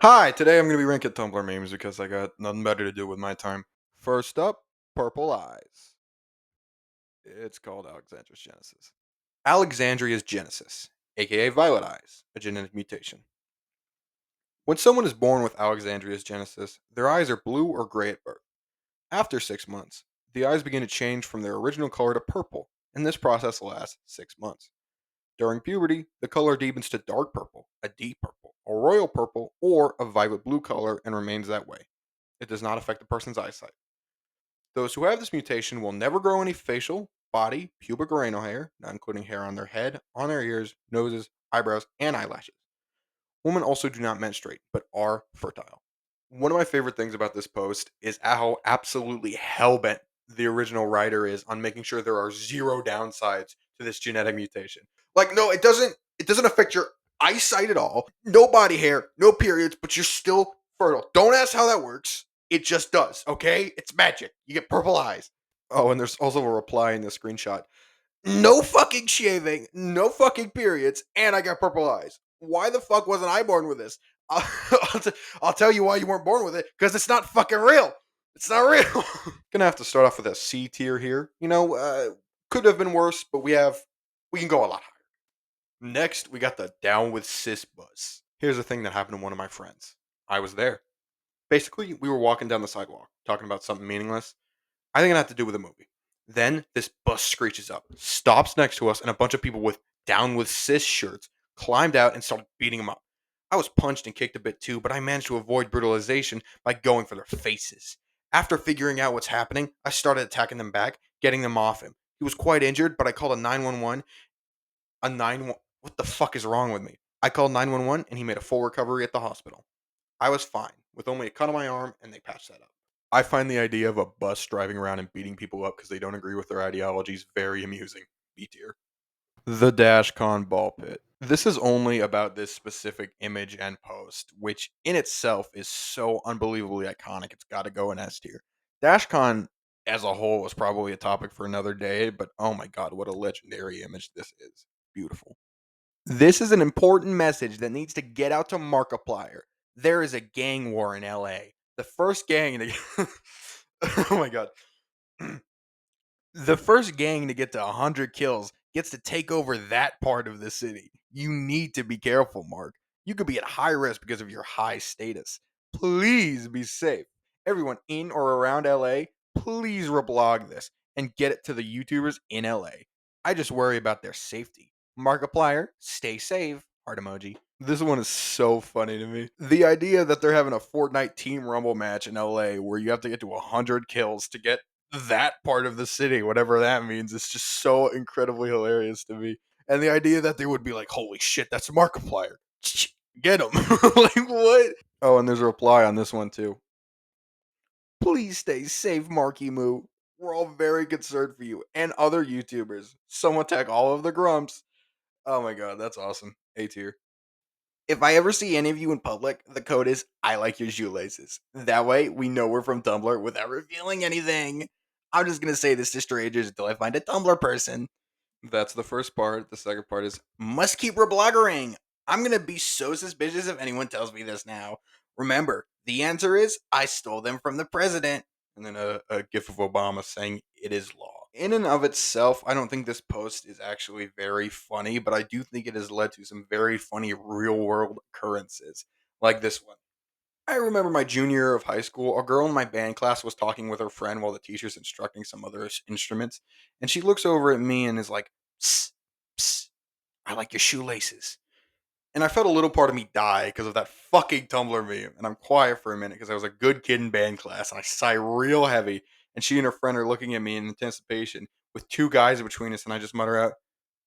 Hi, today I'm going to be ranking Tumblr memes because I got nothing better to do with my time. First up, Purple Eyes. It's called Alexandra's Genesis. Alexandria's Genesis, aka Violet Eyes, a genetic mutation. When someone is born with Alexandria's Genesis, their eyes are blue or gray at birth. After 6 months, the eyes begin to change from their original color to purple, and this process lasts 6 months. During puberty, the color deepens to dark purple, a deep purple, a royal purple, or a violet blue color and remains that way. It does not affect the person's eyesight. Those who have this mutation will never grow any facial, body, pubic, or anal hair, not including hair on their head, on their ears, noses, eyebrows, and eyelashes. Women also do not menstruate, but are fertile. One of my favorite things about this post is how absolutely hellbent the original writer is on making sure there are zero downsides to this genetic mutation. Like, no, it doesn't affect your eyesight at all. No body hair, no periods, but you're still fertile. Don't ask how that works. It just does, okay? It's magic. You get purple eyes. Oh, and there's also a reply in the screenshot. No fucking shaving, no fucking periods, and I got purple eyes. Why the fuck wasn't I born with this? I'll, I'll tell you why you weren't born with it, because it's not fucking real. It's not real. Gonna have to start off with a C tier here. Could have been worse, but we can go a lot higher. Next, we got the down with cis buzz. Here's the thing that happened to one of my friends. I was there. Basically, we were walking down the sidewalk, talking about something meaningless. I think it had to do with a movie. Then this bus screeches up, stops next to us, and a bunch of people with down with cis shirts climbed out and started beating him up. I was punched and kicked a bit too, but I managed to avoid brutalization by going for their faces. After figuring out what's happening, I started attacking them back, getting them off him. He was quite injured, but I called a 911. A 9 What the fuck is wrong with me? I called 911 and he made a full recovery at the hospital. I was fine, with only a cut on my arm, and they patched that up. I find the idea of a bus driving around and beating people up because they don't agree with their ideologies very amusing. B tier. The Dashcon ball pit. This is only about this specific image and post, which in itself is so unbelievably iconic. It's got to go in S tier. Dashcon as a whole was probably a topic for another day, but oh my god, what a legendary image this is. Beautiful. This is an important message that needs to get out to Markiplier. There is a gang war in LA. The first gang to Oh my god. The first gang to get to 100 kills gets to take over that part of the city. You need to be careful, Mark. You could be at high risk because of your high status. Please be safe. Everyone in or around LA, please reblog this and get it to the YouTubers in LA. I just worry about their safety. Markiplier, stay safe. Heart emoji. This one is so funny to me. The idea that they're having a Fortnite Team Rumble match in LA where you have to get to 100 kills to get that part of the city, whatever that means, is just so incredibly hilarious to me. And the idea that they would be like, holy shit, that's Markiplier. Get him. Like, what? Oh, and there's a reply on this one, too. Please stay safe, Marky Moo. We're all very concerned for you and other YouTubers. Someone tag all of the grumps. Oh my god, that's awesome. A tier. If I ever see any of you in public, the code is I like your shoelaces. That way, we know we're from Tumblr without revealing anything. I'm just gonna say this to strangers until I find a Tumblr person. That's the first part. The second part is must keep rebloggering. I'm gonna be so suspicious if anyone tells me this now. Remember, the answer is I stole them from the president. And then a gif of Obama saying it is law. In and of itself, I don't think this post is actually very funny, but I do think it has led to some very funny real world occurrences, like this one. I remember my junior year of high school, a girl in my band class was talking with her friend while the teacher's instructing some other instruments, and she looks over at me and is like, psst, psst, I like your shoelaces. And I felt a little part of me die because of that fucking Tumblr meme. And I'm quiet for a minute because I was a good kid in band class and I sigh real heavy. And she and her friend are looking at me in anticipation with two guys between us. And I just mutter out,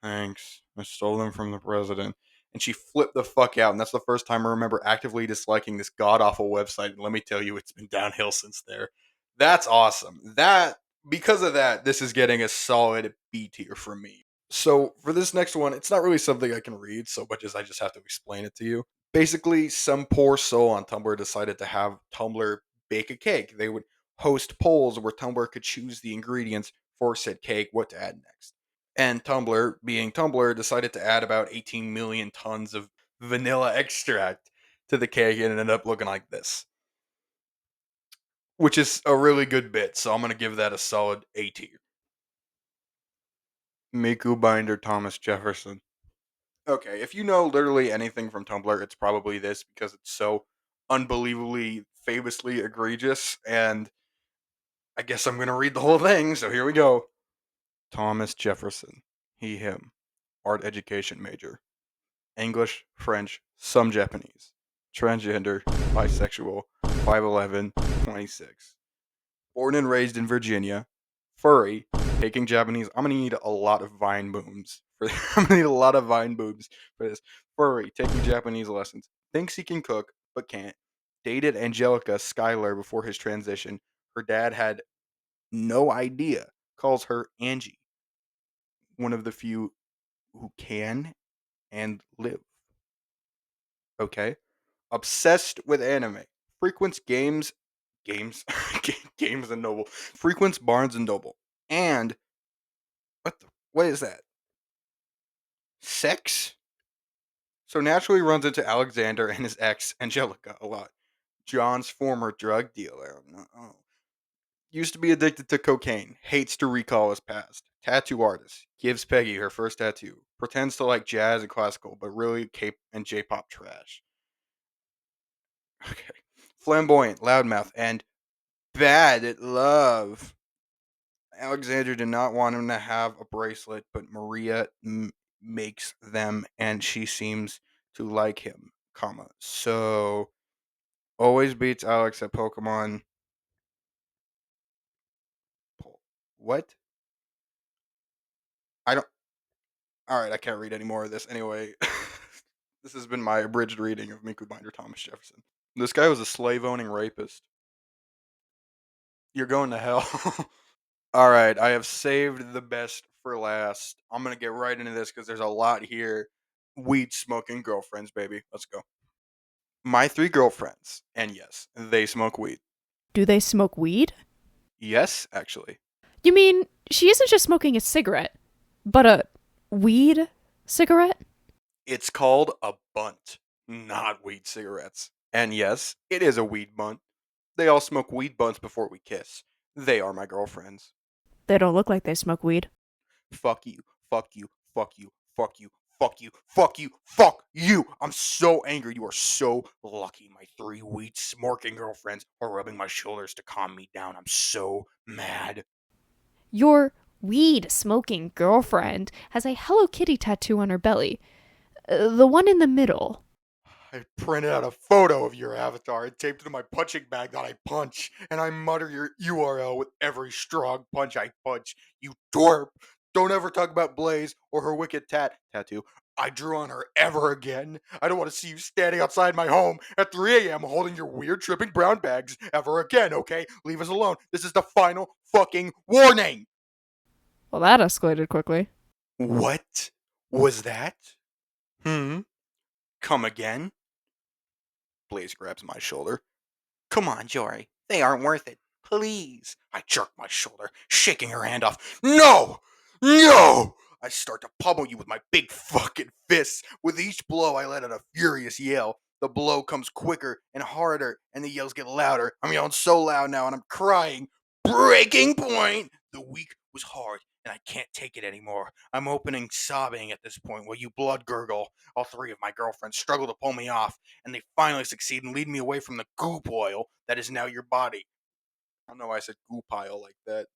thanks. I stole them from the president. And she flipped the fuck out. And that's the first time I remember actively disliking this god awful website. And let me tell you, it's been downhill since there. That's awesome. Because of that, this is getting a solid B tier from me. So for this next one, it's not really something I can read so much as I just have to explain it to you. Basically, some poor soul on Tumblr decided to have Tumblr bake a cake. They would host polls where Tumblr could choose the ingredients for said cake, what to add next. And Tumblr, being Tumblr, decided to add about 18 million tons of vanilla extract. to the cake and it ended up looking like this, which is a really good bit. So I'm gonna give that a solid A tier. Miku Binder Thomas Jefferson. Okay, if you know literally anything from Tumblr, it's probably this because it's so unbelievably famously egregious. And I guess I'm gonna read the whole thing. So here we go. Thomas Jefferson. He, him. Art education major. English, French, some Japanese. Transgender, bisexual, 5'11", 26. Born and raised in Virginia. Furry, taking Japanese. I'm gonna need a lot of Vine booms for I'm gonna need a lot of Vine booms for this. Furry, taking Japanese lessons. Thinks he can cook, but can't. Dated Angelica Schuyler before his transition. Her dad had no idea. Calls her Angie. One of the few who can and live. Okay. Obsessed with anime. Frequents games, games and Noble. Frequents Barnes and Noble. And what is that? Sex? So naturally runs into Alexander and his ex Angelica a lot. John's former drug dealer. Oh. Used to be addicted to cocaine. Hates to recall his past. Tattoo artist. Gives Peggy her first tattoo. Pretends to like jazz and classical, but really K and J-pop trash. Okay. Flamboyant, loudmouth, and bad at love. Alexander did not want him to have a bracelet, but Maria makes them, and she seems to like him, comma. So, always beats Alex at Pokemon. What? I don't. Alright, I can't read any more of this. Anyway, this has been my abridged reading of Miku Binder Thomas Jefferson. This guy was a slave owning rapist. You're going to hell. Alright, I have saved the best for last. I'm gonna get right into this because there's a lot here. Weed smoking girlfriends, baby. Let's go. My three girlfriends, and yes, they smoke weed. Do they smoke weed? Yes, actually. You mean she isn't just smoking a cigarette, but a weed cigarette? It's called a bunt, not weed cigarettes. And yes, it is a weed bunt. They all smoke weed bunts before we kiss. They are my girlfriends. They don't look like they smoke weed. Fuck you, fuck you, fuck you, fuck you, fuck you, fuck you, fuck you. I'm so angry. You are so lucky. My three weed smoking girlfriends are rubbing my shoulders to calm me down. I'm so mad. Your weed smoking girlfriend has a Hello Kitty tattoo on her belly. The one in the middle. I printed out a photo of your avatar and taped it to my punching bag that I punch, and I mutter your URL with every strong punch I punch. You twerp! Don't ever talk about Blaze or her wicked tattoo I drew on her ever again. I don't want to see you standing outside my home at 3 a.m. holding your weird tripping brown bags ever again, okay? Leave us alone. This is the final fucking warning! Well, that escalated quickly. What was that? Come again? Blaze grabs my shoulder. Come on, Jory. They aren't worth it. Please. I jerk my shoulder, shaking her hand off. No! No! I start to pummel you with my big fucking fists. With each blow, I let out a furious yell. The blow comes quicker and harder, and the yells get louder. I'm yelling so loud now, and I'm crying. Breaking point! The week was hard, and I can't take it anymore. I'm opening sobbing at this point while you blood gurgle. All three of my girlfriends struggle to pull me off, and they finally succeed and lead me away from the goop oil that is now your body. I don't know why I said goop pile like that.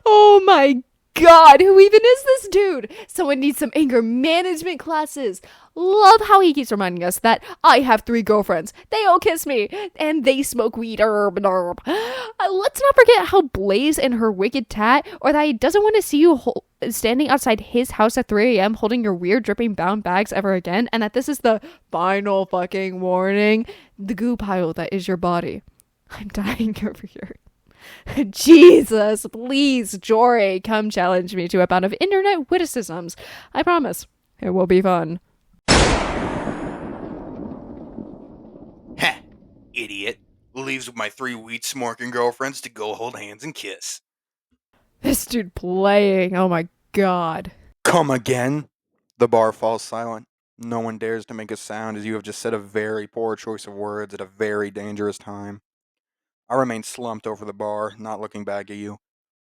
Oh my god, who even is this dude? Someone needs some anger management classes. Love how he keeps reminding us that I have three girlfriends. They all kiss me, and they smoke weed. Let's not forget how Blaze and her wicked tat, or that he doesn't want to see you standing outside his house at 3 a.m. holding your weird dripping brown bags ever again, and that this is the final fucking warning. The goo pile that is your body. I'm dying over here. Jesus, please, Jory, come challenge me to a bout of internet witticisms. I promise, it will be fun. Heh, idiot. Leaves with my three weed smoking girlfriends to go hold hands and kiss. This dude playing, oh my god. Come again? The bar falls silent. No one dares to make a sound as you have just said a very poor choice of words at a very dangerous time. I remain slumped over the bar, not looking back at you.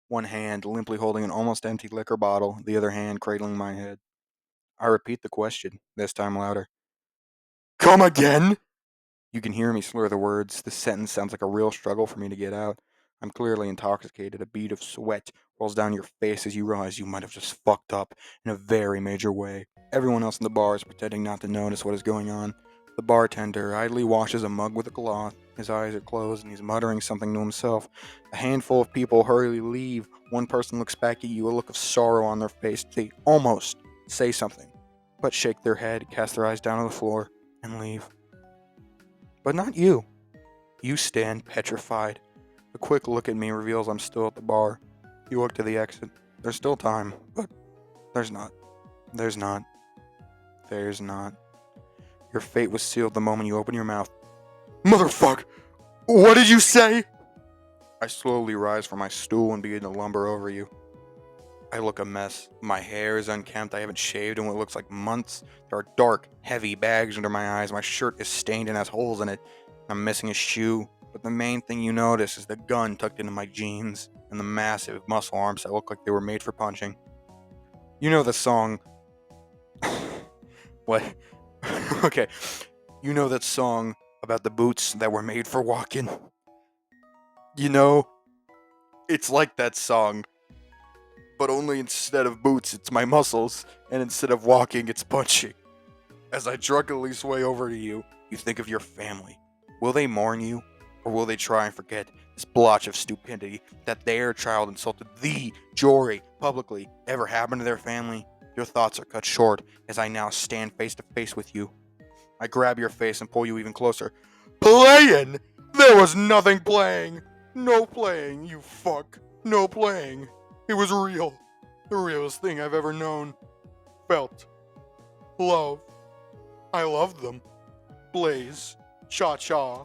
One hand limply holding an almost empty liquor bottle, the other hand cradling my head. I repeat the question, this time louder. Come again? You can hear me slur the words. The sentence sounds like a real struggle for me to get out. I'm clearly intoxicated. A bead of sweat rolls down your face as you realize you might have just fucked up in a very major way. Everyone else in the bar is pretending not to notice what is going on. The bartender idly washes a mug with a cloth. His eyes are closed and he's muttering something to himself. A handful of people hurriedly leave. One person looks back at you, a look of sorrow on their face. They almost say something, but shake their head, cast their eyes down on the floor, and leave. But not you. You stand petrified. A quick look at me reveals I'm still at the bar. You look to the exit. There's still time, but there's not. There's not. There's not. Your fate was sealed the moment you open your mouth. Motherfuck! What did you say? I slowly rise from my stool and begin to lumber over you. I look a mess. My hair is unkempt. I haven't shaved in what looks like months. There are dark, heavy bags under my eyes. My shirt is stained and has holes in it. I'm missing a shoe. But the main thing you notice is the gun tucked into my jeans and the massive muscle arms that look like they were made for punching. You know the song. What? Okay. You know that song about the boots that were made for walking? You know, it's like that song, but only instead of boots, it's my muscles, and instead of walking, it's punching. As I drunkenly sway over to you, you think of your family. Will they mourn you, or will they try and forget this blotch of stupidity that their child insulted the Jory publicly ever happened to their family? Your thoughts are cut short as I now stand face to face with you. I grab your face and pull you even closer. Playing? There was nothing playing. No playing, you fuck. No playing. It was real. The realest thing I've ever known. Felt. Love. I loved them. Blaze. Cha-cha.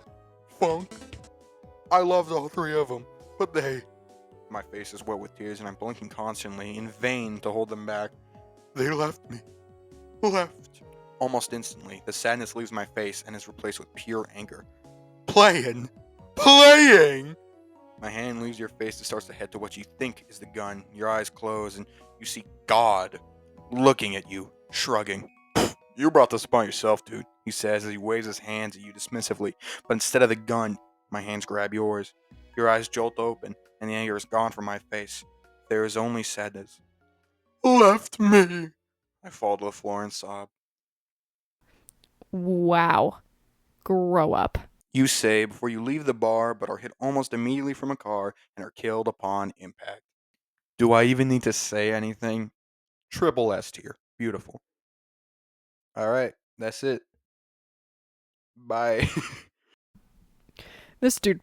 Funk. I loved all three of them. But they... My face is wet with tears and I'm blinking constantly, in vain to hold them back. They left me. Left. Almost instantly, the sadness leaves my face and is replaced with pure anger. Playing! Playing! My hand leaves your face and starts to head to what you think is the gun. Your eyes close and you see God looking at you, shrugging. You brought this upon yourself, dude, he says as he waves his hands at you dismissively. But instead of the gun, my hands grab yours. Your eyes jolt open and the anger is gone from my face. There is only sadness. Left me! I fall to the floor and sob. Wow. Grow up. You say before you leave the bar, but are hit almost immediately from a car and are killed upon impact. Do I even need to say anything? Triple S tier. Beautiful. All right, that's it. Bye. This dude